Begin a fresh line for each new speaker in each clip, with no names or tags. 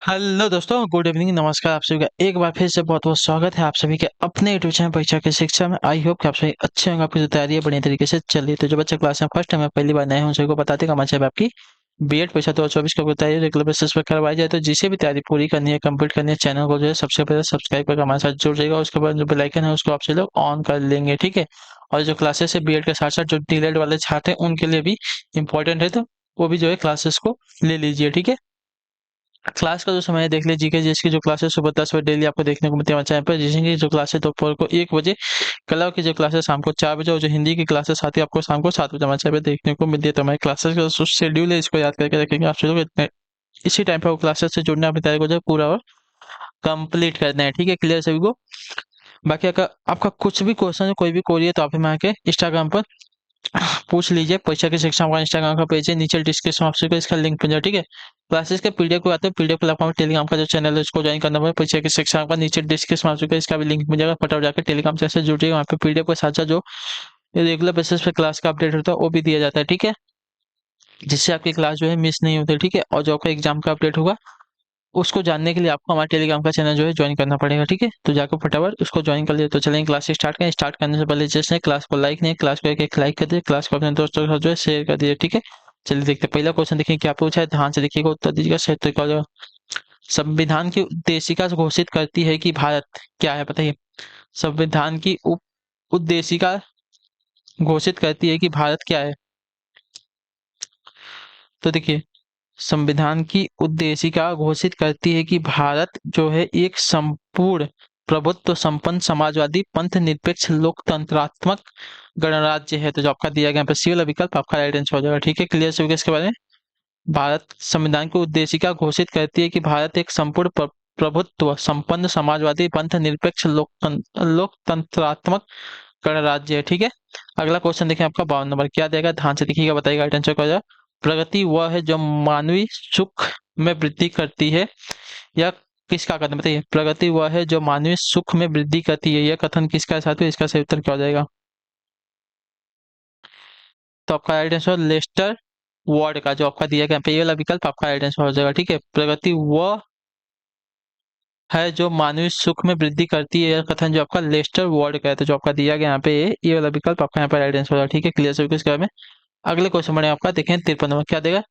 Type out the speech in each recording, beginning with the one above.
Hello दोस्तों, good evening, नमस्कार। आप सभी का एक बार फिर से बहुत बहुत स्वागत है आप सभी के अपने यूट्यूब चैनल परीक्षा की शिक्षा में। आई होप कि आप सभी अच्छे होंगे, आपकी जो तैयारी है बढ़िया तरीके से चल रही है। तो जो बच्चे क्लास में फर्स्ट टाइम है, पहली बार नए हों, सभी को बताते हैं कि आपकी बीएड परीक्षा 2024 की तैयारी रेगुलर बेसिस पर करवाई जाए। तो जिसे भी तैयारी पूरी करनी है, कंप्लीट करनी है, चैनल को जो है सबसे पहले सब्सक्राइब करके हमारे साथ जुड़ जाएगा। उसके बाद जो बेल आइकन है उसको आपसे लोग ऑन कर लेंगे, ठीक है। और जो क्लासेस है बीएड के साथ साथ जो डीएलएड वाले छात्र हैं उनके लिए भी इंपॉर्टेंट है, तो वो भी जो है क्लासेस को ले लीजिए, ठीक है। क्लास का जो समय है देख लीजिए, जीके जीएस की जो क्लासेस सुबह 10 बजे डेली आपको देखने को मिलती है हमारे चैनल पर। जिसकी जो क्लासेस दोपहर को 1 बजे, कला की जो क्लासेस शाम को 4 बजे, और जो हिंदी की क्लासेस आती है आपको शाम को 7 बजे हमारे चैनल पर देखने को मिलती है। तो हमारे क्लासेस का जो शेड्यूल है इसको याद करके रखेंगे आप लोग। इतने इसी टाइम पर वो क्लासेस से जुड़ना, अपनी तैयारी को जो है पूरा और कंप्लीट करना है, ठीक है। क्लियर सभी को? बाकी अगर आपका कुछ भी क्वेश्चन है, कोई भी क्वेरी है, तो आप हमें आके इंस्टाग्राम पर पूछ लीजिए। परीक्षा की शिक्षा हमारा इंस्टाग्राम का पेज है, नीचे डिस्क्रिप्शन ऑप्शन को इसका लिंक मिल जाए, ठीक है। क्लासेस के पीडीएफ को आते हैं, पीडीएफ प्लेटफॉर्म टेलीग्राम का जो चैनल है उसको ज्वाइन करना होगा। परीक्षा की शिक्षा का नीचे डिस्क्रिप्शन ऑप्शन का इसका भी लिंक मिल जाएगा, फटाफट जाकर टेलीग्राम चैनल से जुड़िए। वहाँ पे पीडीएफ के साथ साथ जो रेगुलर बेसिस पे क्लास का अपडेट होता है वो भी दिया जाता है, ठीक है। जिससे आपकी क्लास जो है मिस नहीं होती, ठीक है। और जो आपका एग्जाम का अपडेट होगा उसको जानने के लिए आपको हमारे टेलीग्राम का चैनल जो है ज्वाइन करना पड़ेगा, ठीक है। तो जाकर फटाफट उसको ज्वाइन कर लिए। तो चलेंगे क्लास स्टार्ट करें। स्टार्ट करने से पहले जैसे क्लास को लाइक नहीं, क्लास को एक लाइक कर दिए, क्लास को अपने दोस्तों के साथ जो है शेयर कर दिए, ठीक है। चलिए देखते हैं पहला क्वेश्चन। देखिए क्या पूछा है, ध्यान से देखिएगा, उत्तर दीजिएगा सही तरीका हो जाएगा। संविधान की उद्देशिका घोषित करती है कि भारत क्या है, बताइए। संविधान की उद्देशिका घोषित करती है कि भारत क्या है। तो देखिए, संविधान की उद्देशिका घोषित करती है कि भारत जो है एक संपूर्ण प्रभुत्व संपन्न समाजवादी पंथ निरपेक्ष लोकतंत्रात्मक गणराज्य है। तो जो आपका दिया गया यहाँ पे सी वाला विकल्प आपका राइट आंसर हो जाएगा, ठीक है। क्लियर से इसके बारे में। भारत संविधान की उद्देशिका घोषित करती है कि भारत एक संपूर्ण प्रभुत्व संपन्न समाजवादी पंथ निरपेक्ष लोकतंत्रात्मक गणराज्य है, ठीक है। अगला क्वेश्चन देखें, आपका 52 नंबर क्या देगा, ध्यान से देखिएगा, बताइएगा राइट आंसर क्या हो जाएगा। प्रगति वह है जो मानवीय सुख में वृद्धि करती है, यह किसका कथन, बताइए। प्रगति वह है जो मानवीय सुख में वृद्धि करती है, यह कथन किसका है साथियों। इसका सही उत्तर क्या हो जाएगा। तो आपका राइट आंसर लेस्टर वार्ड का जो आपका दिया गया पे ये वाला विकल्प आपका राइट आंसर हो जाएगा, ठीक है। प्रगति वह है जो मानवीय सुख में वृद्धि करती है, यह कथन जो आपका लेस्टर वार्ड का है। तो जो आपका दिया गया यहाँ पे ये वाला विकल्प आपका यहाँ पे राइट आंसर हो जाएगा, ठीक है। क्लियर सभी को इसके बारे में। अगले क्वेश्चन बने आपका, देखें 53 नंबर क्या देगा।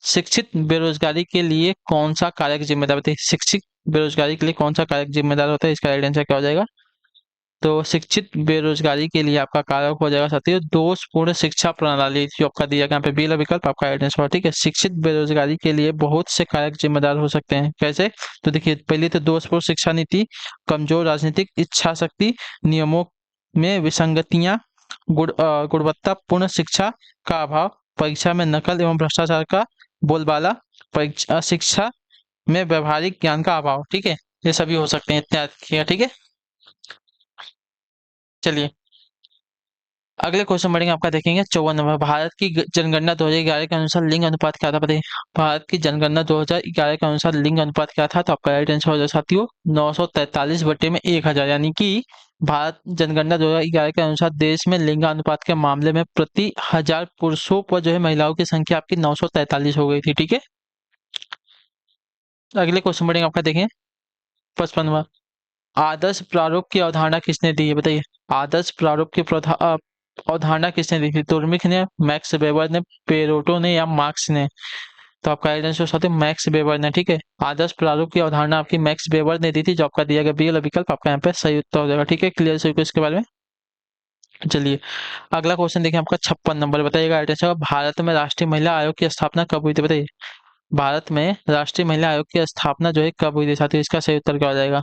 शिक्षित बेरोजगारी के लिए कौन सा कारक जिम्मेदार, बताइए। शिक्षित बेरोजगारी के लिए कौन सा कारक जिम्मेदार होता है, इसका राइट आंसर क्या हो जाएगा। तो शिक्षित बेरोजगारी के लिए आपका कारक हो जाएगा साथियों दोषपूर्ण शिक्षा प्रणाली, जो आपका दिया गया यहाँ पे बी वाला विकल्प आपका राइट आंसर होगा, ठीक है। शिक्षित बेरोजगारी के लिए बहुत से कारक जिम्मेदार हो सकते हैं, कैसे। तो देखिए, पहले तो दोषपूर्ण शिक्षा नीति, कमजोर राजनीतिक इच्छा शक्ति, नियमों में विसंगतियां, गुणवत्तापूर्ण शिक्षा का अभाव, परीक्षा में नकल एवं भ्रष्टाचार का बोलबाला, परीक्षा शिक्षा में व्यवहारिक ज्ञान का अभाव, ठीक है। ये सभी हो सकते हैं, इतना याद रखिएगा, ठीक है। चलिए अगले क्वेश्चन बढ़ेंगे, आपका देखेंगे 54 नंबर। भारत की जनगणना 2011 के अनुसार लिंग अनुपात क्या था, बताइए। भारत की जनगणना 2011 के अनुसार लिंग अनुपात क्या था, तो आपका राइट आंसर हो जाए साथियों 943/1000, यानी कि भारत जनगणना 2011 के अनुसार देश में लिंगानुपात के मामले में प्रति 1000 पुरुषों पर जो है महिलाओं की संख्या आपकी 943 हो गई थी, ठीक है। अगले क्वेश्चन बढ़ेंगे, आपका देखें 55। आदर्श प्रारूप की अवधारणा किसने दी है, बताइए। आदर्श प्रारूप की अवधारणा किसने दी थी। तुर्मिक ने, मैक्स वेबर ने, पेरोटो ने, या मार्क्स ने। तो आपका राइट आंसर साथ मैक्स वेबर ने, ठीक है। आदर्श प्रारूप की अवधारणा आपकी मैक्स वेबर ने दी थी, जो आपका दिया गया बी वाला विकल्प आपका यहाँ पे सही उत्तर हो जाएगा, ठीक है। क्लियर सही को इसके बारे में। चलिए अगला क्वेश्चन देखिए, आपका 56 नंबर, बताइएगा राइट आंसर। भारत में राष्ट्रीय महिला आयोग की स्थापना कब हुई थी, बताइए। भारत में राष्ट्रीय महिला आयोग की स्थापना जो है कब हुई थी साथियों, इसका सही उत्तर क्या हो जाएगा।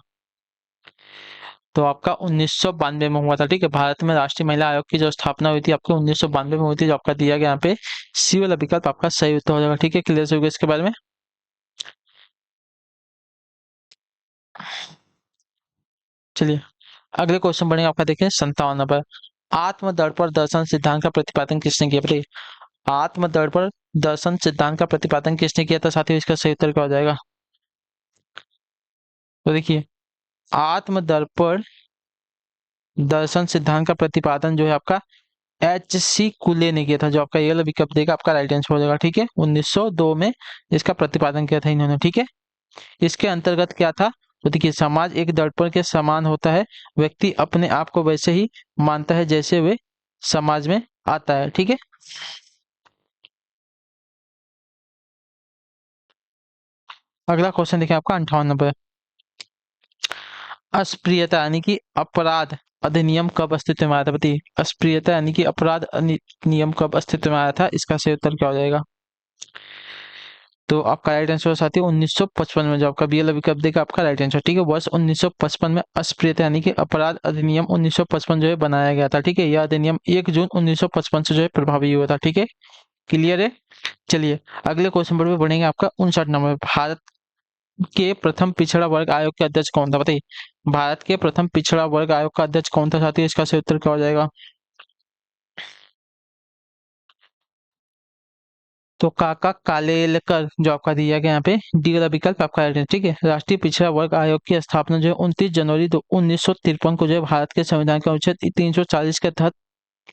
तो आपका 1992 में हुआ था, ठीक है। भारत में राष्ट्रीय महिला आयोग की जो स्थापना हुई थी आपकी 1992 में हुई थी, जो आपका दिया गया यहाँ पे सी वाला विकल्प आपका सही उत्तर हो जाएगा, ठीक है। क्लियर होगा इसके बारे में। चलिए अगले क्वेश्चन बढ़ेंगे, आपका देखिए 57 नंबर। आत्मदर्पण दर्शन सिद्धांत का प्रतिपादन किसने किया, बताइए। आत्मदर्पण दर्शन सिद्धांत का प्रतिपादन किसने किया था साथियों, इसका सही उत्तर क्या हो जाएगा। तो देखिए, आत्मदर्पण दर्शन सिद्धांत का प्रतिपादन जो है आपका एच.सी. कुले ने किया था, जो आपका ये वाला विकल्प देगा आपका राइट आंसर हो जाएगा, ठीक है। 1902 में इसका प्रतिपादन किया था इन्होंने, ठीक है। इसके अंतर्गत क्या था? तो देखिए, समाज एक दर्पण के समान होता है, व्यक्ति अपने आप को वैसे ही मानता है जैसे वे समाज में आता है। ठीक है। अगला क्वेश्चन देखिए आपका 58 नंबर। अस्पृश्यता यानी कि अपराध अधिनियम कब अस्तित्व में आया था? बताइए, अस्पृश्यता यानी कि अपराध नियम कब अस्तित्व में आया था? इसका सही उत्तर क्या हो जाएगा? तो आपका राइट आंसर साथी 1955 में, जो आपका बी एल विकल्प देगा आपका राइट आंसर। ठीक है, वर्ष 1955 में अस्पृश्यता यानी कि अपराध अधिनियम 1955 जो है बनाया गया था। ठीक है, यह अधिनियम 1 जून 1955 से जो है प्रभावी हुआ था। ठीक है, क्लियर है। चलिए अगले क्वेश्चन पर भी बढ़ेंगे। आपका 59 नंबर, भारत के प्रथम पिछड़ा वर्ग आयोग के अध्यक्ष कौन था? बताइए, भारत के प्रथम पिछड़ा वर्ग आयोग का अध्यक्ष कौन था साथी? इसका सही उत्तर क्या हो जाएगा? तो काका कालेलकर जो आपका दिया गया यहाँ पे डी वाला विकल्प आपका राइट है। ठीक है, राष्ट्रीय पिछड़ा वर्ग आयोग की स्थापना जो है 29 जनवरी 1953 को जो है भारत के संविधान के अनुच्छेद 340 के तहत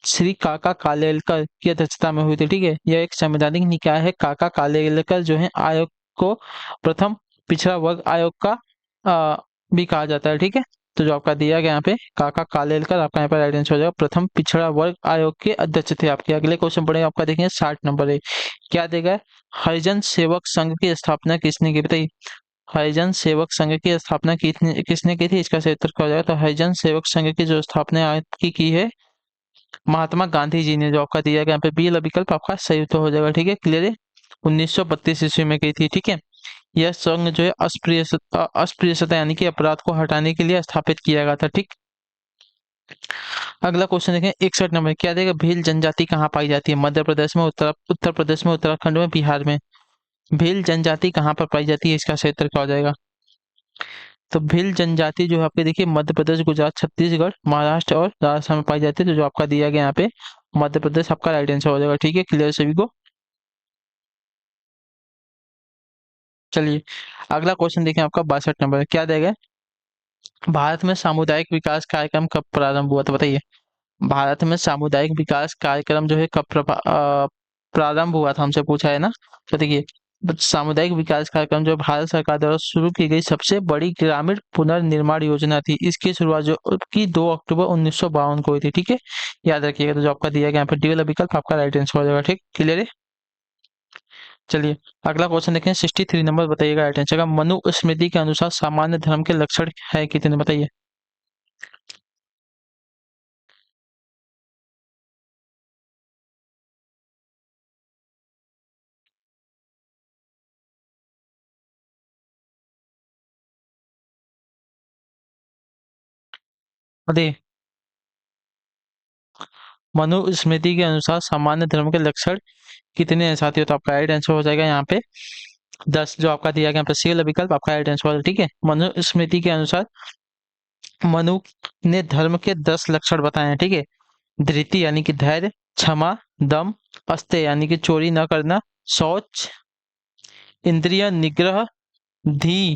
श्री काका कालेलकर की अध्यक्षता में हुई थी। ठीक है, यह एक संवैधानिक निकाय है। काका कालेलकर जो है आयोग को प्रथम पिछड़ा वर्ग आयोग का भी कहा जाता है। ठीक है, तो जो आपका दिया गया यहाँ पे काका कालेलकर आपका यहाँ पे राइट आंसर हो जाएगा। प्रथम पिछड़ा वर्ग आयोग के अध्यक्ष थे आपके। अगले क्वेश्चन पढ़ेंगे आपका, देखेंगे 60 नंबर है। क्या देगा? हरिजन सेवक संघ की स्थापना किसने की? बताइए, हरिजन सेवक संघ की स्थापना किसने किसने की थी? इसका सही उत्तर क्या हो जाएगा? तो हरिजन सेवक संघ की जो स्थापना की है महात्मा गांधी जी ने, जो आपका दिया गया यहाँ पे बी वाला विकल्प आपका सही उत्तर हो जाएगा। ठीक है, क्लियर है। 1932 ईस्वी में की थी। ठीक है, यह संघ जो है अस्पृश्यता यानी कि अपराध को हटाने के लिए स्थापित किया गया था। ठीक, अगला क्वेश्चन देखें 61 नंबर। क्या देगा? भील जनजाति कहाँ पाई जाती है? मध्य प्रदेश में, उत्तर प्रदेश में, उत्तराखंड में, बिहार में। भील जनजाति कहाँ पर पाई जाती है? इसका सही उत्तर क्या हो जाएगा? तो भील जनजाति जो है आपके देखिए मध्य प्रदेश, गुजरात, छत्तीसगढ़, महाराष्ट्र और राजस्थान में पाई जाती है। तो जो आपका दिया गया यहाँ पे मध्य प्रदेश आपका राइट आंसर हो जाएगा। ठीक है, क्लियर सभी को। चलिए अगला क्वेश्चन देखें आपका 62 नंबर। क्या देगा? भारत में सामुदायिक विकास कार्यक्रम कब प्रारंभ हुआ था? बताइए, भारत में सामुदायिक विकास कार्यक्रम जो है कब प्रारंभ हुआ था? हमसे पूछा है ना। तो देखिए, सामुदायिक विकास कार्यक्रम जो भारत सरकार द्वारा शुरू की गई सबसे बड़ी ग्रामीण पुनर्निर्माण योजना थी। इसकी शुरुआत जो की 2 अक्टूबर 1952 को हुई थी। ठीक है, याद रखिएगा। तो जो आपका दिया गया यहाँ पे डी वाला विकल्प आपका राइट आंसर हो जाएगा। ठीक, क्लियर है। चलिए अगला क्वेश्चन देखें 63 नंबर। बताइएगा राइट आंसर का। मनुस्मृति के अनुसार सामान्य धर्म के लक्षण है कितने? बताइए। बताइए, मनुस्मृति के अनुसार सामान्य धर्म के लक्षण कितने हैं साथियों? तो आपका राइट आंसर हो जाएगा यहाँ पे 10। जो आपका दिया गया यहाँ पे सी वाला विकल्प आपका राइट आंसर होगा। ठीक है, मनुस्मृति के अनुसार मनु ने धर्म के 10 लक्षण बताए हैं। ठीक है, धृति यानी कि धैर्य, क्षमा, दम, अस्तेय यानी कि चोरी न करना, शौच, इंद्रिय निग्रह, धी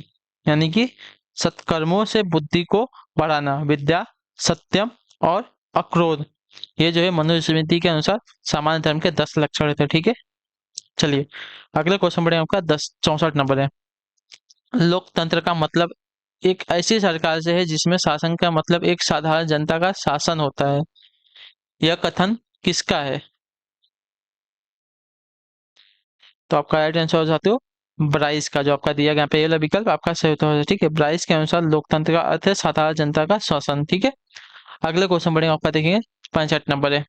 यानी कि सत्कर्मों से बुद्धि को बढ़ाना, विद्या, सत्यम और अक्रोध। ये जो है मनुस्मृति के अनुसार सामान्य धर्म के 10 लक्षण थे। ठीक है, चलिए अगले क्वेश्चन बढ़े आपका 64 नंबर है। लोकतंत्र का मतलब एक ऐसी सरकार से है जिसमें शासन का मतलब एक साधारण जनता का शासन होता है। यह कथन किसका है? तो आपका राइट आंसर हो जाते हो ब्राइस का। जो आपका दिया गया पे वाला विकल्प आपका सही उत्तर हो। ठीक है, ब्राइस के अनुसार लोकतंत्र का अर्थ है साधारण जनता का शासन। ठीक है, अगले क्वेश्चन बढ़ेंगे आपका, देखेंगे 65 नंबर है।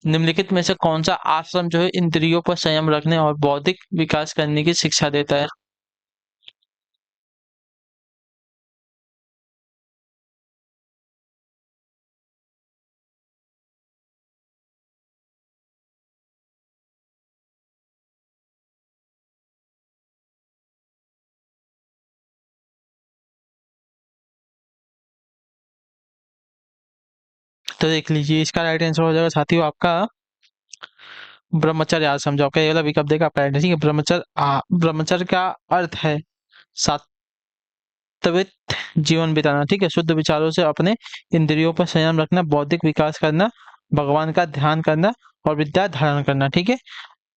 निम्नलिखित में से कौन सा आश्रम जो है इंद्रियों पर संयम रखने और बौद्धिक विकास करने की शिक्षा देता है? तो देख लीजिए, इसका राइट आंसर हो जाएगा साथियों आपका ब्रह्मचर्य आश्रम। जो आपका ये वाला विकल्प देगा आपका राइट। ठीक है, ब्रह्मचर्य का अर्थ है सात्विक जीवन बिताना। ठीक है, शुद्ध विचारों से अपने इंद्रियों पर संयम रखना, बौद्धिक विकास करना, भगवान का ध्यान करना और विद्या धारण करना। ठीक है,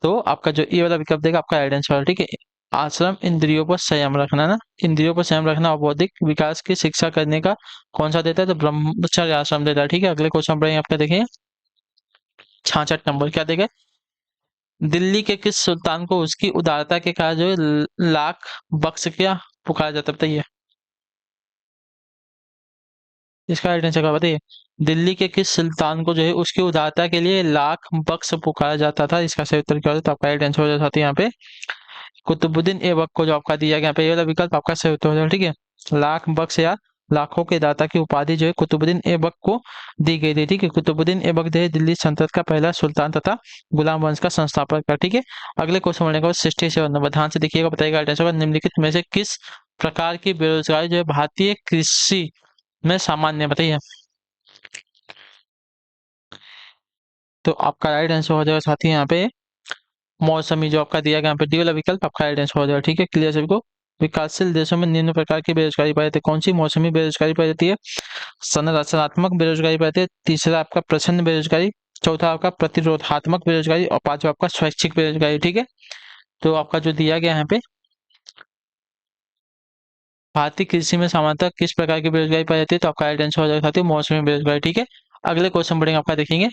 तो आपका जो ये वाला विकल्प देगा आपका राइट आंसर। ठीक है, आश्रम इंद्रियों पर संयम रखना ना, इंद्रियों पर संयम रखना और बौद्धिक विकास की शिक्षा करने का कौन सा देता है, तो ब्रह्मचर्य आश्रम देता है। ठीक है, अगले क्वेश्चन पढ़ेंगे आपका, देखिए 66 नंबर क्या देगा। दिल्ली के किस सुल्तान को उसकी उदारता के कारण जो है लाख बख्श क्या पुकारा जाता है, बताइए इसका राइट आंसर क्या बताइए। दिल्ली के किस सुल्तान को जो है उसकी उदारता के लिए लाख बख्श पुकारा जाता था, इसका सही उत्तर क्या होता है, तो आपका राइट आंसर हो जाता है यहाँ पे कुतुबुद्दीन ऐबक को जो आपका दिया गया यहाँ पे, ये वाला विकल्प आपका सही उत्तर हो जाएगा। ठीक है, लाख बख्श या लाखों के दाता की उपाधि जो है कुतुबुद्दीन ऐबक को दी गई थी। ठीक है, कुतुबुद्दीन ऐबक जो है दिल्ली सल्तनत का पहला सुल्तान तथा गुलाम वंश का संस्थापक था। ठीक है, अगले क्वेश्चन बढ़ने के बाद 67 नंबर, ध्यान से देखिएगा, बताइएगा राइट आंसर होगा। निम्नलिखित में से किस प्रकार की बेरोजगारी जो है भारतीय कृषि में सामान्य है? बताइए, तो आपका राइट आंसर हो जाएगा साथी यहाँ पे मौसमी, जो आपका दिया गया यहाँ पे डी वाला विकल्प आपका राइट आंसर हो जाएगा। ठीक है, क्लियर सभी को। विकासशील देशों में निम्न प्रकार की बेरोजगारी पाई जाती है, कौन सी मौसमी बेरोजगारी पाई जाती है? संरचनात्मक बेरोजगारी पाई जाती है, तीसरा आपका प्रछन्न बेरोजगारी, चौथा आपका प्रतिरोधात्मक बेरोजगारी और पांचवा आपका स्वैच्छिक बेरोजगारी। ठीक है, तो आपका जो दिया गया यहाँ पे भारतीय कृषि में सामान्यतः किस प्रकार की बेरोजगारी पाई जाती है, तो आपका राइट आंसर हो जाएगा साथी मौसमी बेरोजगारी। ठीक है, अगले क्वेश्चन बढ़ेंगे आपका, देखेंगे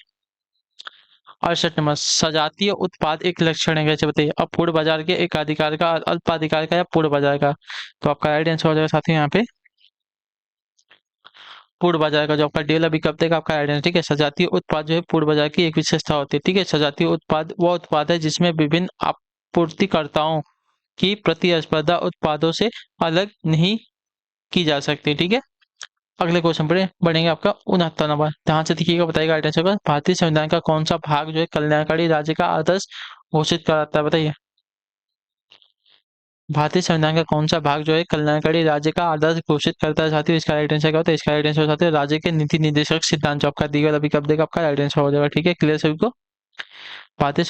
68 नंबर, सजातीय उत्पाद एक लक्षण है, कैसे बताइए। अपूर्ण बाजार के, एकाधिकार का, अल्पाधिकार का या पूर्ण बाजार का, तो आपका राइट आंसर हो जाएगा साथी यहाँ पे पूर्ण बाजार का, जो आपका डी वाला विकल्प देगा आपका राइट आंसर। ठीक है, सजातीय उत्पाद जो है पूर्ण बाजार की एक विशेषता होती है। ठीक है, सजातीय उत्पाद वह उत्पाद है जिसमें विभिन्न आपूर्तिकर्ताओं की प्रतिस्पर्धा उत्पादों से अलग नहीं की जा सकती। ठीक है, अगले क्वेश्चन पर बढ़ेंगे आपका 69 नंबर, ध्यान से देखिएगा, बताइएगा राइट आंसर का। भारतीय संविधान का कौन सा भाग जो है कल्याणकारी राज्य का आदर्श घोषित कराता है, बताइए। भारतीय संविधान का कौन सा भाग जो है कल्याणकारी राज्य का आदर्श घोषित करता है साथियों, इसका राइट आंसर क्या होता है, इसका राइट आंसर साथियों राज्य के नीति निर्देशक सिद्धांत, जो आपका दिया गया अभी कब देगा आपका राइट आंसर हो जाएगा। ठीक है, क्लियर सभी को। भारतीय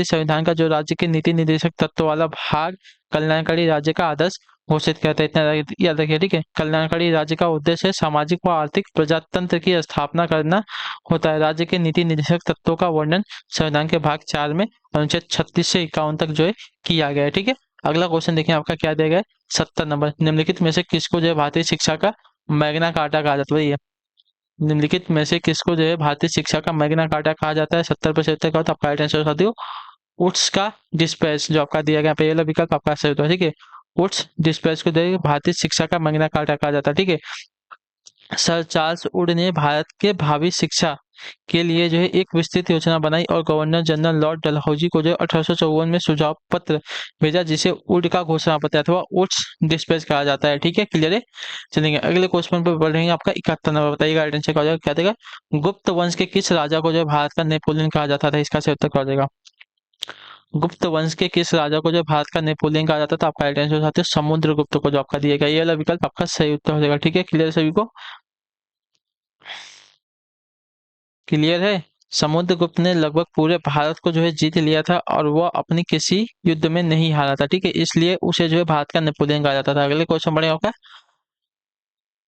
संविधान का जो राज्य के नीति निर्देशक तत्व वाला भाग कल्याणकारी राज्य का आदर्श घोषित करता है, इतना याद रखिए। ठीक है, कल्याणकारी राज्य का उद्देश्य सामाजिक व आर्थिक प्रजातंत्र की स्थापना करना होता है। राज्य के नीति निर्देशक तत्वों का वर्णन संविधान के भाग 4 में अनुच्छेद 36 से 51 तक जो है किया गया है। ठीक है, अगला क्वेश्चन देखिए आपका क्या दिया गया है। 70 नंबर, निम्नलिखित में से किसको जो है भारतीय शिक्षा का मैग्ना कार्टा कहा जाता है, निम्नलिखित में से किसको जो है भारतीय शिक्षा का मैग्ना कार्टा कहा जाता है? 70 पर 70 का, तो आपका राइट आंसर साथियों वुड्स का डिस्पेस, जो आपका दिया गया पहला विकल्प आपका सही होता है। ठीक है, वुड्स डिस्पेस को जो है भारतीय शिक्षा का मैग्ना कार्टा कहा जाता है। ठीक है, सर चार्ल्स वुड ने भारत के भावी शिक्षा के लिए जो है एक विस्तृत योजना बनाई और गवर्नर जनरल लॉर्ड डलहौजी को जो है 1854 में सुझाव पत्र भेजा, जिसे वुड का घोषणा पत्र अथवा वुड्स डिस्पेच कहा जाता है। ठीक है, क्लियर है। चलेंगे अगले क्वेश्चन पर बढ़ेंगे, आपका 71 नंबर, बताइएगा राइट आंसर क्या हो जाएगा, क्या देगा। गुप्त वंश के किस राजा को जो है भारत का नेपोलियन कहा जाता था, इसका सही उत्तर क्या हो जाएगा। गुप्त वंश के किस राजा को जो भारत का नेपोलियन कहा जाता था, आपका राइट आंसर साथ समुद्रगुप्त को, जो आपका दिया गया ये वाला विकल्प आपका सही उत्तर हो जाएगा। ठीक है, क्लियर सभी को, क्लियर है। समुद्रगुप्त ने लगभग पूरे भारत को जो है जीत लिया था और वह अपनी किसी युद्ध में नहीं हारा था। ठीक है, इसलिए उसे जो है भारत का नेपोलियन कहा जाता था। अगले क्वेश्चन बढ़ेगा आपका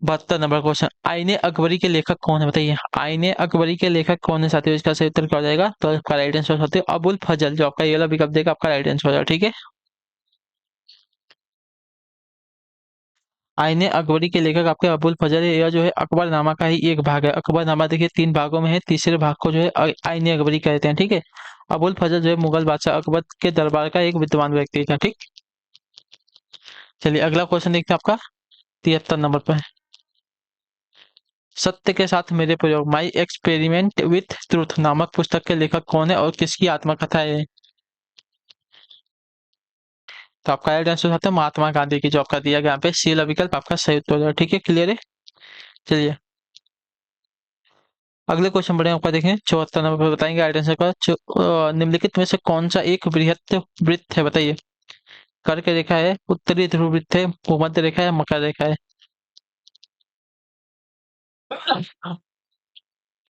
72 नंबर क्वेश्चन, आईने अकबरी के लेखक कौन है, बताइए। आईने अकबरी के लेखक कौन है साथियों, इसका सही उत्तर क्या हो जाएगा, तो आपका राइट आंसर साथियों अबुल फजल, जो आपका ये वाला विकल्प देगा आपका राइट आंसर हो जाएगा। ठीक है, आईने अकबरी के लेखक आपके अबुल फजल है, यह जो है अकबरनामा का ही एक भाग है। अकबरनामा देखिए 3 भागों में है, तीसरे भाग को जो है आईने अकबरी कहते हैं। ठीक है, अबुल फजल जो है मुगल बादशाह अकबर के दरबार का एक विद्वान व्यक्ति था। ठीक, चलिए अगला क्वेश्चन देखते हैं आपका 73 नंबर पर, सत्य के साथ मेरे प्रयोग, माई एक्सपेरिमेंट विथ ट्रूथ नामक पुस्तक के लेखक कौन है और किसकी आत्मकथा है? तो आपका राइट आंसर आता है महात्मा गांधी की, जो आपका दिया गया यहाँ पे सी वाला विकल्प आपका सही उत्तर हो जाएगा। ठीक है, क्लियर है। चलिए अगले क्वेश्चन बढ़े आपका, देखें 74 नंबर पर, बताएंगे राइट आंसर का। निम्नलिखित में से कौन सा एक बृहत वृत्त है, बताइए। कर्क रेखा है, उत्तरी ध्रुव वृत्त है, भूमध्य रेखा है, मकर रेखा है।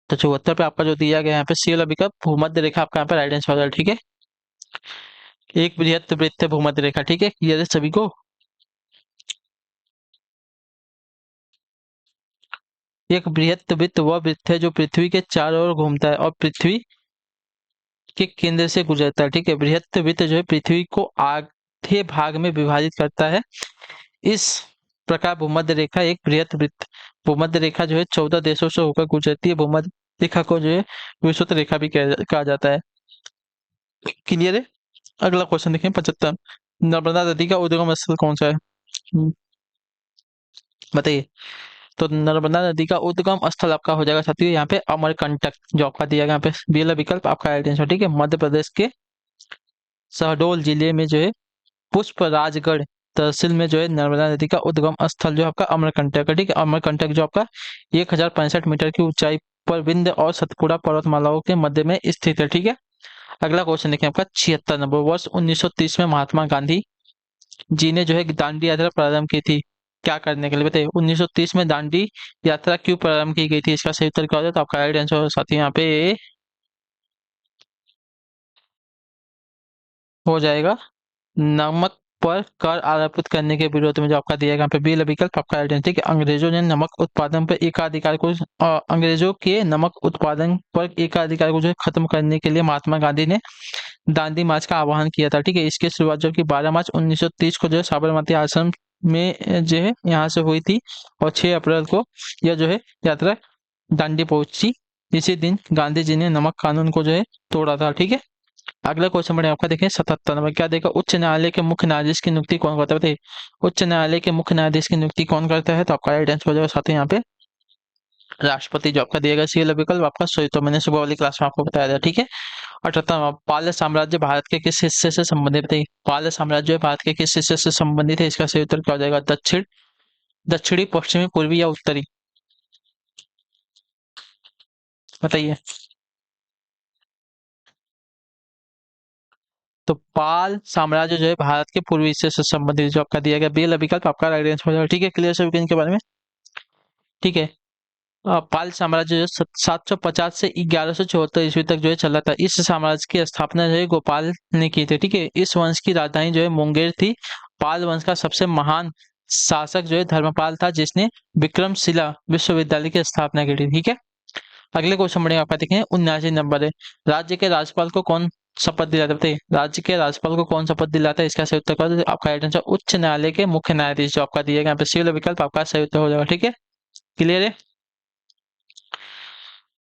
तो 74 पे आपका जो दिया गया यहाँ पे सी वाला विकल्प भूमध्य रेखा आपका यहाँ पे राइट आंसर हो जाएगा। ठीक है, एक बृहत वृत्त है भूमध्य रेखा। ठीक है, क्लियर है सभी को। एक बृहत वृत्त वह वृत्त है जो पृथ्वी के चारों ओर घूमता है और पृथ्वी के केंद्र से गुजरता है। ठीक है, बृहत वृत्त जो है पृथ्वी को आगे चौथे भाग में विभाजित करता है। इस प्रकार भूमध्य रेखा एक बृहत वृत्त, भूमध्य रेखा जो है 14 देशों से होकर गुजरती है। भूमध्य रेखा को जो है विषुवत रेखा भी कहा जाता है। क्लियर है। अगला क्वेश्चन देखें 75। नर्मदा नदी का उद्गम स्थल कौन सा है? बताइए। तो नर्मदा नदी का उद्गम स्थल आपका हो जाएगा साथियों यहाँ पे अमरकंटक, जो आपका दिया गया यहाँ पे बी वाला विकल्प आपका राइट आंसर। ठीक है, मध्य प्रदेश के शहडोल जिले में जो है पुष्पराजगढ़ तहसील में जो है नर्मदा नदी का उद्गम स्थल जो आपका अमरकंटक है। ठीक है, अमरकंटक जो आपका 1065 मीटर की ऊंचाई पर विंध्य और सतपुड़ा पर्वतमालाओं के मध्य में स्थित है। ठीक है। अगला क्वेश्चन देखिए आपका 76 नंबर। वर्ष 1930 में महात्मा गांधी जी ने जो है दांडी यात्रा प्रारंभ की थी, क्या करने के लिए? बताइए। 1930 में दांडी यात्रा क्यों प्रारंभ की गई थी? इसका सही उत्तर क्या हो जाए? तो आपका राइट आंसर साथी यहाँ पे हो जाएगा नमक पर कर आरोपित करने के विरोध में, जो आपका दिया गया यहाँ पे बी विकल्प आपका राइट आंसर। ठीक है, अंग्रेजों ने नमक उत्पादन पर एकाधिकार को अंग्रेजों के नमक उत्पादन पर एकाधिकार को जो है खत्म करने के लिए महात्मा गांधी ने दांडी मार्च का आह्वान किया था। ठीक है, इसकी शुरुआत जो कि 12 मार्च 1930 को जो है साबरमती आश्रम में जो है यहाँ से हुई थी, और 6 अप्रैल को यह जो है यात्रा दांडी पहुंची। इसी दिन गांधी जी ने नमक कानून को जो है तोड़ा था। ठीक है। अगला क्वेश्चन बढ़े आपका देखें 77 नंबर। क्या देखा? उच्च न्यायालय के मुख्य न्यायाधीश की नियुक्ति कौन करता है? बताइए। उच्च न्यायालय के मुख्य न्यायाधीश की नियुक्ति कौन करता है? तो आपका राइट आंसर हो जाएगा साथ ही यहाँ पे राष्ट्रपति, जो आपका दिएगा सी विकल्प आपका सही। तो मैंने सुबह वाली क्लास में आपको बताया था। ठीक है। 78वां। पाल साम्राज्य भारत के किस हिस्से से संबंधित? बताइए। पाल साम्राज्य भारत के किस हिस्से से संबंधित है? इसका सही उत्तर क्या हो जाएगा? दक्षिणी, पश्चिमी, पूर्वी या उत्तरी? बताइए। तो पाल साम्राज्य जो है भारत के पूर्वी हिस्से से संबंधित, जो आपका दिया गया बी विकल्प आपका राइट आंसर हो जाएगा। ठीक है, क्लियर सभी इनके बारे में। ठीक है। पाल साम्राज्य जो 750 से 1174 ईस्वी तक जो है चला था। इस साम्राज्य की स्थापना जो है गोपाल ने की थी। ठीक है, इस वंश की राजधानी जो है मुंगेर थी। पाल वंश का सबसे महान शासक जो है धर्मपाल था, जिसने विक्रमशिला विश्वविद्यालय की स्थापना की थी। ठीक है। अगले क्वेश्चन बढ़ेगा आपका देखें 79 नंबर है। राज्य के राज्यपाल को कौन शपथ दिलाता है? बताइए। राज्य के राज्यपाल को कौन शपथ दिलाता है? इसका सही उत्तर क्या होगा? आपका राइट आंसर उच्च न्यायालय के मुख्य न्यायाधीश, जो आपका दिया गया यहाँ पे सी वाला विकल्प आपका सही उत्तर हो जाएगा। ठीक है, क्लियर है।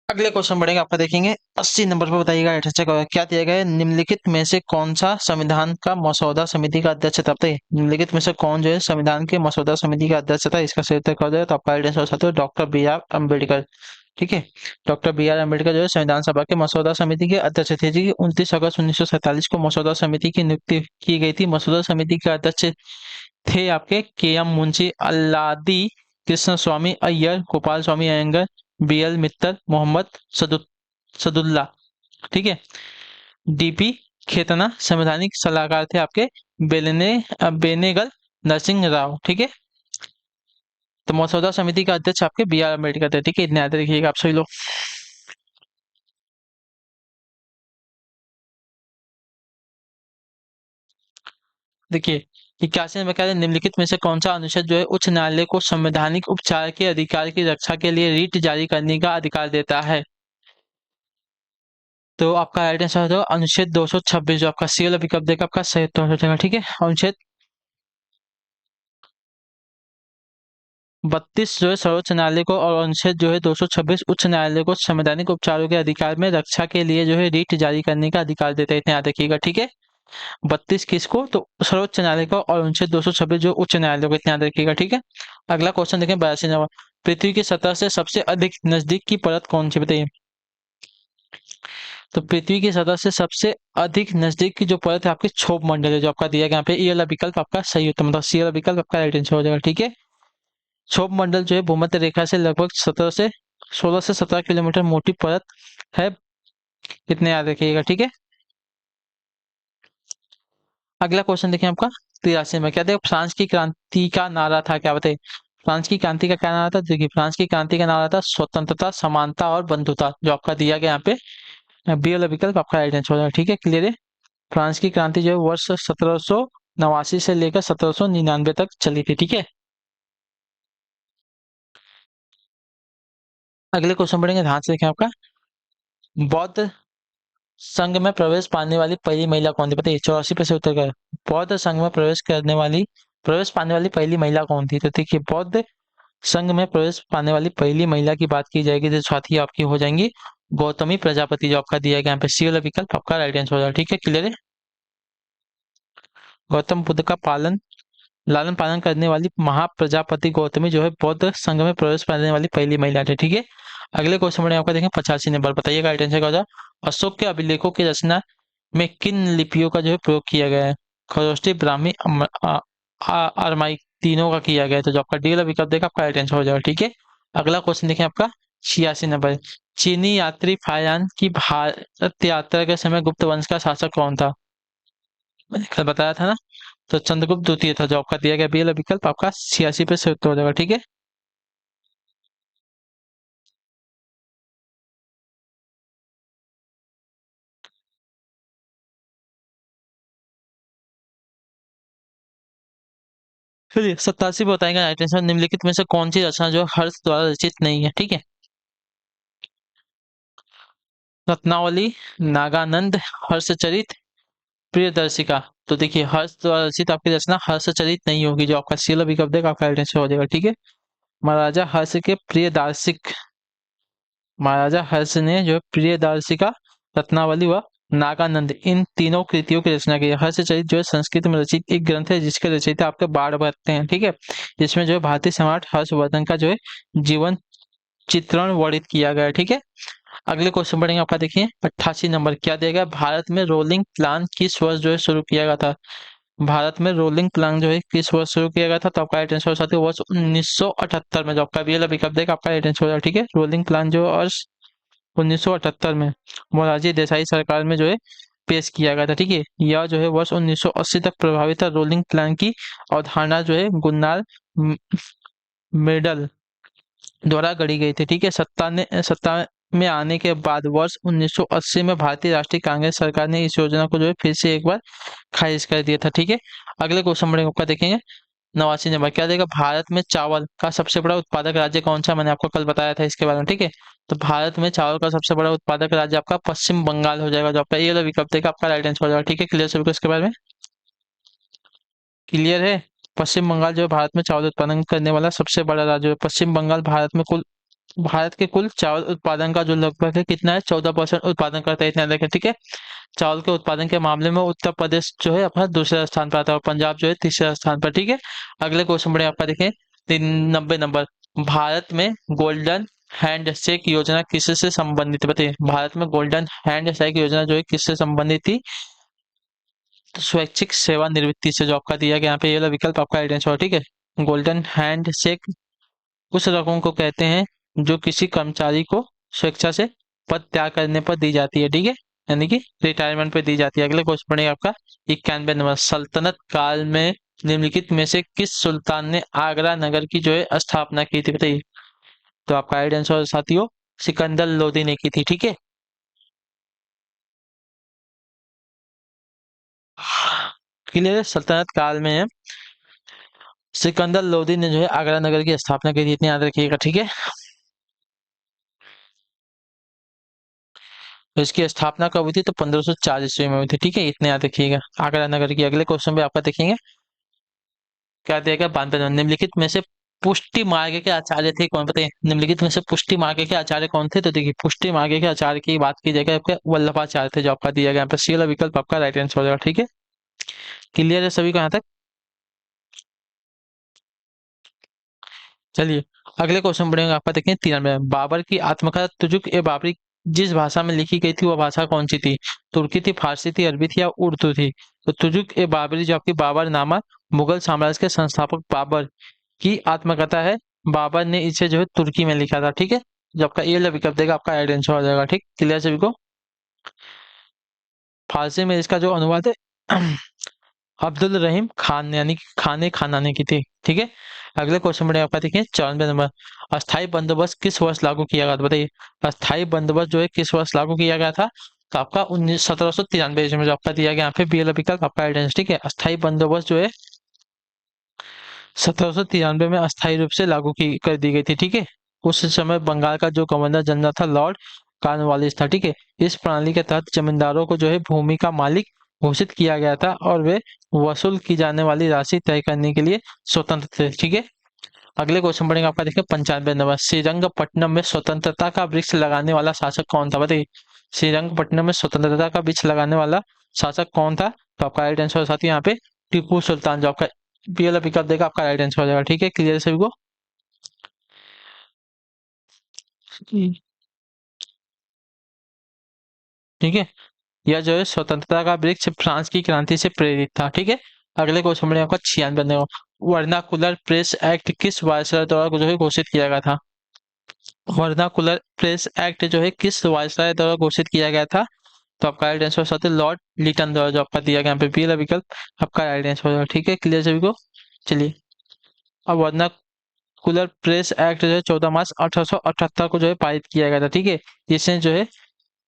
अगले क्वेश्चन बढ़ेगा आपका देखेंगे 80 नंबर पर। बताइएगा क्या दिया गया है? निम्नलिखित में से कौन सा संविधान का मसौदा समिति का अध्यक्ष था? बताइए। निम्नलिखित में से कौन जो है संविधान के मसौदा समिति का अध्यक्ष था? इसका सही उत्तर क्या हो जाएगा? तो आपका राइट आंसर हो सकता है डॉक्टर बी आर अम्बेडकर। ठीक है, डॉक्टर बी आर अम्बेडकर जो है संविधान सभा के मसौदा समिति के अध्यक्ष थे जी। 29 अगस्त 1947 को मसौदा समिति की नियुक्ति की गई थी। मसौदा समिति के अध्यक्ष थे आपके के एम मुंशी, अल्लादी कृष्ण स्वामी अय्यर, गोपाल स्वामी अयंगर, बी एल मित्तल, मोहम्मद सदुल्ला। ठीक है। डीपी खेतना संवैधानिक सलाहकार थे आपके बेनेगल नरसिंह राव। ठीक है। तो मसौदा समिति का अध्यक्ष आपके बी आर अम्बेडकर थे। ठीक है, इतने याद रखिएगा आप सभी लोग। देखिए 81 में कह रहे हैं, निम्नलिखित में से कौन सा अनुच्छेद जो है उच्च न्यायालय को संवैधानिक उपचार के अधिकार की रक्षा के लिए रीट जारी करने का अधिकार देता है? तो आपका राइट आंसर हो जाएगा अनुच्छेद 226, जो आपका सी वाला विकल्प देगा आपका सही उत्तर हो जाएगा। ठीक है, अनुच्छेद 32 जो है सर्वोच्च न्यायालय को, और अनुच्छेद जो है 226 उच्च न्यायालय को संवैधानिक उपचारों के अधिकार में रक्षा के लिए जो है रीट जारी करने का अधिकार देता है। इतना याद रखिएगा। ठीक है, 32 किसको? तो सर्वोच्च न्यायालय को, और अनुच्छेद 226 जो उच्च न्यायालय को। इतना याद रखिएगा। ठीक है। अगला क्वेश्चन देखें 82 नंबर। पृथ्वी की सतह से सबसे अधिक नजदीक की परत कौन सी? बताइए। तो पृथ्वी की सतह से सबसे अधिक नजदीक की जो परत है आपकी क्षोभ मंडल है, जो आपका दिया गया यहाँ पे ये वाला विकल्प आपका सही उत्तर, मतलब सी वाला विकल्प आपका राइट आंसर हो जाएगा। ठीक है। क्षोभ मंडल जो है भूमध्य रेखा से लगभग 16 से 17 किलोमीटर मोटी परत है। कितने याद रखिएगा। ठीक है। अगला क्वेश्चन देखिए आपका 83 में। क्या देखो फ्रांस की क्रांति का नारा था? क्या बताइए। फ्रांस की क्रांति का क्या नारा था? देखिए, फ्रांस की क्रांति का नारा था स्वतंत्रता, समानता और बंधुता, जो आपका दिया गया यहाँ पे बी वाला विकल्प आपका राइट आंसर हो जाएगा। ठीक है, क्लियर है। फ्रांस की क्रांति जो है वर्ष 1789 से लेकर 1799 तक चली थी। ठीक है। अगले क्वेश्चन बढ़ेंगे ध्यान से देखें आपका। बौद्ध संघ में प्रवेश पाने वाली पहली महिला कौन थी? बताइए, 84% उत्तर का है। बौद्ध संघ में प्रवेश पाने वाली पहली महिला कौन थी? तो देखिए, बौद्ध संघ में प्रवेश पाने वाली पहली महिला की बात की जाएगी तो साथी आपकी हो जाएंगी गौतमी प्रजापति, जो आपका दिया गया यहाँ पे सी वाला विकल्प आपका राइट आंसर हो जाएगा। ठीक है, क्लियर है। गौतम बुद्ध का लालन पालन करने वाली महाप्रजापति गौतमी जो है बौद्ध संघ में प्रवेश पाने वाली पहली महिला थी। ठीक है, अगले क्वेश्चन में आपका देखें 85 नंबर। बताइएगा राइट आंसर क्या होगा। अशोक के अभिलेखों की रचना में किन लिपियों का जो है प्रयोग किया गया है? खरोष्टी, ब्राह्मी, अरमाई, तीनों का किया गया है। तो जो आपका डी वाला विकल्प देगा आपका राइट आंसर हो जाएगा। ठीक है, अगला क्वेश्चन देखें आपका 86 नंबर। चीनी यात्री फायान की भारत यात्रा के समय गुप्त वंश का शासक कौन था? मैंने कल बताया था ना। तो चंद्रगुप्त द्वितीय था। जो आपका दिया गया बी वाला विकल्प आपका 86 पे से उत्तर हो जाएगा। ठीक है, चलिए 87 बताएंगे राइट आंसर। निम्नलिखित में से कौन सी रचना जो है हर्ष द्वारा रचित नहीं है? ठीक है, रत्नावली, नागानंद, हर्षचरित, प्रियदर्शिका। तो देखिए, हर्ष द्वारा रचित आपकी रचना हर्षचरित नहीं होगी। जो आपका सी वाला विकल्प देगा आपका राइट आंसर हो जाएगा। ठीक है, महाराजा हर्ष के प्रियदार्शिक, महाराजा हर्ष ने जो है प्रियदर्शिका, रत्नावली व नागानंद, इन तीनों कृतियों की रचना की है। हर्षचरित जो है संस्कृत में रचित एक ग्रंथ है जिसके रचयिता आपके बाणभट्ट हैं। ठीक है, जिसमें जो है भारतीय सम्राट हर्षवर्धन का जो है जीवन चित्रण वर्णित किया गया है। ठीक है, अगले क्वेश्चन पढ़ेंगे आपका देखिए 88 नंबर। क्या देगा? भारत में रोलिंग प्लान किस वर्ष जो है शुरू किया गया था? भारत में रोलिंग प्लान जो है किस वर्ष शुरू किया गया था? तो आपका राइट आंसर साथी वर्ष 1978 में। जो आपका बी वाला विकल्प देगा आपका राइट आंसर हो जाएगा। ठीक है, रोलिंग प्लान जो वर्ष 1978 में मोरारजी देसाई सरकार में जो है पेश किया गया था। ठीक है, यह जो है वर्ष 1980 तक प्रभावित था। रोलिंग प्लान की अवधारणा जो है गुन्नार मेडल द्वारा गढ़ी गई थी। ठीक है, सत्ता में आने के बाद वर्ष 1980 में भारतीय राष्ट्रीय कांग्रेस सरकार ने इस योजना को जो है फिर से एक बार खारिज कर दिया था। ठीक है, अगले क्वेश्चन बड़े आपका देखेंगे 89 नंबर। क्या देगा? भारत में चावल का सबसे बड़ा उत्पादक राज्य कौन सा? मैंने आपको कल बताया था इसके बारे में। ठीक है, तो भारत में चावल का सबसे बड़ा उत्पादक राज्य आपका पश्चिम बंगाल हो जाएगा। जो आपका ये वाला विकल्प देगा आपका राइट आंसर हो जाएगा। ठीक है, क्लियर सभी को इसके बारे में? क्लियर है। पश्चिम बंगाल जो है भारत में चावल उत्पादन करने वाला सबसे बड़ा राज्य है। पश्चिम बंगाल भारत के कुल चावल उत्पादन का जो लगभग है कितना है 14% उत्पादन करता है, इतना देखें। ठीक है, चावल के उत्पादन के मामले में उत्तर प्रदेश जो है अपना दूसरे स्थान पर आता है और पंजाब जो है तीसरे स्थान पर। ठीक है, अगले क्वेश्चन बढ़े आपका देखें 90 नंबर। भारत में गोल्डन हैंड शेक योजना किससे संबंधित है? बताइए, भारत में गोल्डन हैंड शेक योजना जो है किससे संबंधित थी? तो स्वैच्छिक सेवानिवृत्ति से। जो आपका दिया गया यहाँ पे ये वाला विकल्प आपका राइट आंसर। ठीक है, गोल्डन हैंड शेक उस रकम को कहते हैं जो किसी कर्मचारी को स्वेच्छा से पद त्याग करने पर दी जाती है। ठीक है, यानी कि रिटायरमेंट पे दी जाती है। अगले क्वेश्चन पढ़ेगा आपका 91 नंबर। सल्तनत काल में निम्नलिखित में से किस सुल्तान ने आगरा नगर की जो है स्थापना की थी? बताइए, तो आपका राइट आंसर साथियों सिकंदर लोदी ने की थी। ठीक है, क्लियर है। सल्तनत काल में सिकंदर लोदी ने जो है आगरा नगर की स्थापना की थी, इतनी याद रखिएगा। ठीक है, तो इसकी स्थापना कब हुई थी? तो 1504 ईस्वी में हुई थी। ठीक है, इतने याद रखिएगा आगरा नगर की। अगले क्वेश्चन पे आपका देखेंगे क्या दिया 92। निम्नलिखित में से पुष्टि मार्ग के आचार्य थे कौन? बताइए, निम्नलिखित में से पुष्टि मार्ग के आचार्य कौन थे? तो देखिए, पुष्टि मार्ग के आचार्य की बात की जाएगी आपके वल्लभाचार्य थे। जो आपका दिया गया यहाँ पे सी वाला विकल्प आपका राइट आंसर हो जाएगा। ठीक है, क्लियर है सभी को यहाँ तक? चलिए, अगले क्वेश्चन पढ़ेंगे आपका देखें 93। बाबर की आत्मकथा तुजुक ए बाबरी जिस भाषा में लिखी गई थी वह भाषा कौन सी थी? तुर्की थी, फारसी थी, अरबी थी या उर्दू थी? तो तुजुक ए बाबरी जो आपकी बाबर नामा मुगल साम्राज्य के संस्थापक बाबर की आत्मकथा है। बाबर ने इसे जो है तुर्की में लिखा था। ठीक है, जो आपका ये वाला विकल्प देगा आपका राइट आंसर हो जाएगा। ठीक, क्लियर सभी को? फारसी में इसका जो अनुवाद है अब्दुल रहीम खान ने, यानी कि खाने खानाने की थी। ठीक है, अगले क्वेश्चन में आपका देखिए 94 नंबर। अस्थाई बंदोबस्त किस वर्ष लागू किया गया था? बताइए, अस्थाई बंदोबस्त जो है किस वर्ष लागू किया गया था? तो आपका 1793 ईस्वी में। जो आपका दिया गया यहाँ पे बी वाला विकल्प आपका राइट आंसर। ठीक है, अस्थाई बंदोबस्त जो है 1793 में अस्थायी रूप से लागू की कर दी गई थी। ठीक है, उस समय बंगाल का जो गवर्नर जनरल था लॉर्ड कॉर्नवालिस था। ठीक है, इस प्रणाली के तहत जमींदारों को जो है भूमि का मालिक घोषित किया गया था और वे वसूल की जाने वाली राशि तय करने के लिए स्वतंत्र थे। ठीक है, अगले क्वेश्चन पढ़ेंगे आपका, देखिए 95 नंबर। श्रीरंगपट्टनम में स्वतंत्रता का वृक्ष लगाने वाला शासक कौन था? बताइए, श्रीरंगपट्टनम में स्वतंत्रता का वृक्ष लगाने वाला शासक कौन था? तो आपका राइट आंसर साथी यहाँ पे टीपू सुल्तान, जो आपका बी वाला विकल्प देगा आपका राइट आंसर हो जाएगा। ठीक है, क्लियर सभी को? ठीक है, यह जो है स्वतंत्रता का वृक्ष फ्रांस की क्रांति से प्रेरित था। ठीक है, अगले क्वेश्चन में आपका 96 वर्नाकुलर प्रेस एक्ट किस वायसराय द्वारा जो है घोषित किया गया था? वर्नाकुलर प्रेस एक्ट जो है किस वायसराय द्वारा घोषित किया गया था? तो आपका राइट आंसर साथ लॉर्ड लिटन द्वारा, जो आपका दिया गया यहाँ पे पी वाला विकल्प आपका राइट आंसर हो जाएगा। ठीक है, क्लियर सभी को? चलिए, अब वर्नाकुलर प्रेस एक्ट जो है 14 मार्च 1878 को जो है पारित किया गया था। ठीक है, जिसने जो है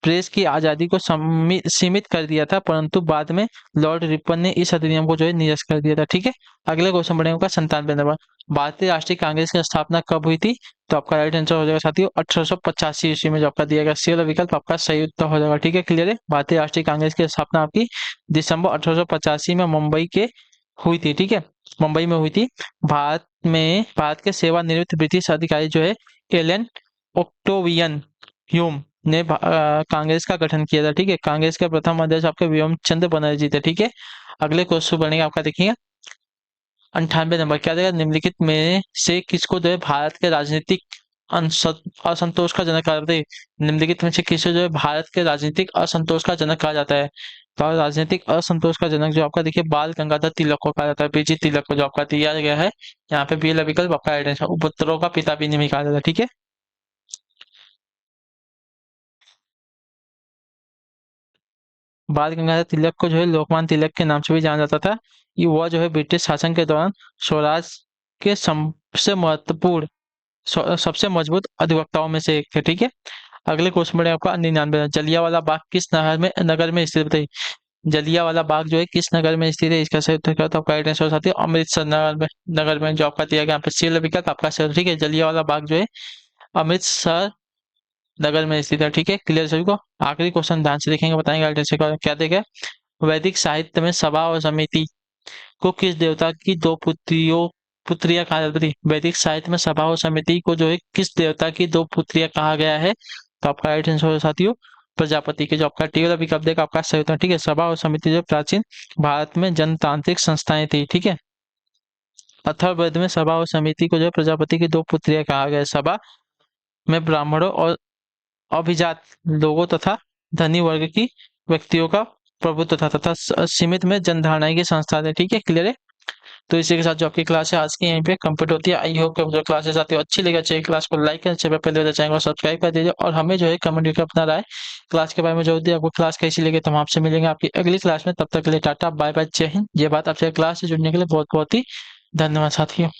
प्रेस की आज़ादी को सीमित कर दिया था, परंतु बाद में लॉर्ड रिपन ने इस अधिनियम को जो है निरस्त कर दिया था। ठीक है, अगले क्वेश्चन बढ़ेगा 97 नंबर। भारतीय राष्ट्रीय कांग्रेस की स्थापना कब हुई थी? तो आपका राइट आंसर हो जाएगा साथियों 1885 ईस्वी में, जो आपका दिया गया सी वाला विकल्प आपका सही उत्तर हो जाएगा। ठीक है, क्लियर है? भारतीय राष्ट्रीय कांग्रेस की स्थापना आपकी दिसंबर 1885 में मुंबई के हुई थी। ठीक है, मुंबई में हुई थी। भारत के सेवानिवृत्त ब्रिटिश अधिकारी जो है एलन ओक्टोवियन ह्यूम ने कांग्रेस का गठन किया था। ठीक है, कांग्रेस के प्रथम अध्यक्ष आपके विक्रम चंद्र बनर्जी थे। ठीक है, अगले क्वेश्चन बनेगा आपका, देखिए 98 नंबर। क्या देगा? निम्नलिखित में से किसको जो है भारत के राजनीतिक असंतोष का जनक कहा जाता है? निम्नलिखित में से किसे जो है भारत के राजनीतिक असंतोष का जनक कहा जाता है? तो राजनीतिक असंतोष का जनक जो आपका देखिए बाल गंगाधर तिलक को कहा जाता है, बीजी तिलक को, जो आपका दिया गया है यहाँ पे बी विकल्प आपका राइट आंसर। उपद्रव का पिता भी नहीं कहा जाता। ठीक है, बाल गंगाधर तिलक को जो है लोकमान्य तिलक के नाम से भी जाना जाता था। ये वह जो है ब्रिटिश शासन के दौरान स्वराज के सबसे महत्वपूर्ण सबसे मजबूत अधिवक्ताओं में से एक थे। ठीक है, अगले क्वेश्चन में आपका 99। जलियांवाला बाग किस नगर में स्थित बताइए? जलियांवाला बाग जो है किस नगर में स्थित है? इसका सही उत्तर क्या होता है? आपका राइट आंसर साथी अमृतसर नगर में जो आपका दिया गया यहाँ पे सी विकल्प आपका सही। ठीक है, जलियांवाला बाग जो है अमृतसर नगर में स्थित है। ठीक है, क्लियर सभी को? आखिरी क्वेश्चन ध्यान से देखेंगे, बताएंगे राइट आंसर क्या देगा। वैदिक साहित्य में सभा और समिति को किस देवता की दो पुत्रियां कहा जाती थी? वैदिक साहित्य में सभा और समिति को जो है किस देवता की दो पुत्रियां कहा गया है? तो आपका राइट आंसर साथियों प्रजापति के, जो आपका टी वाला विकल्प देगा आपका सही उत्तर। ठीक है, सभा और समिति जो प्राचीन भारत में जनतांत्रिक संस्थाएं थी। ठीक है, अथर्ववेद में सभा और समिति को जो है प्रजापति की दो पुत्रियां कहा गया है। सभा में ब्राह्मणों और अभिजात लोगों तथा धनी वर्ग की व्यक्तियों का प्रभुत्व तथा सीमित में जनधारणा की संस्था है। ठीक है, क्लियर है? तो इसी के साथ जो आपकी क्लास है आज की यहीं पे कंप्लीट होती है। आई होप कि जो क्लासेस आती है अच्छी लगे, चाहिए क्लास को लाइक करें, चैनल पहले चैनल को सब्सक्राइब कर दीजिए और हमें जो है कमेंट करके अपना राय क्लास के बारे में जरूर दिए। आपको क्लास कैसी लगी तो हम आपसे मिलेंगे आपकी अगली क्लास में। तब तक के लिए टाटा बाय बाय, जय हिंद, जय भारत। आपसे क्लास से जुड़ने के लिए बहुत बहुत ही धन्यवाद साथियों।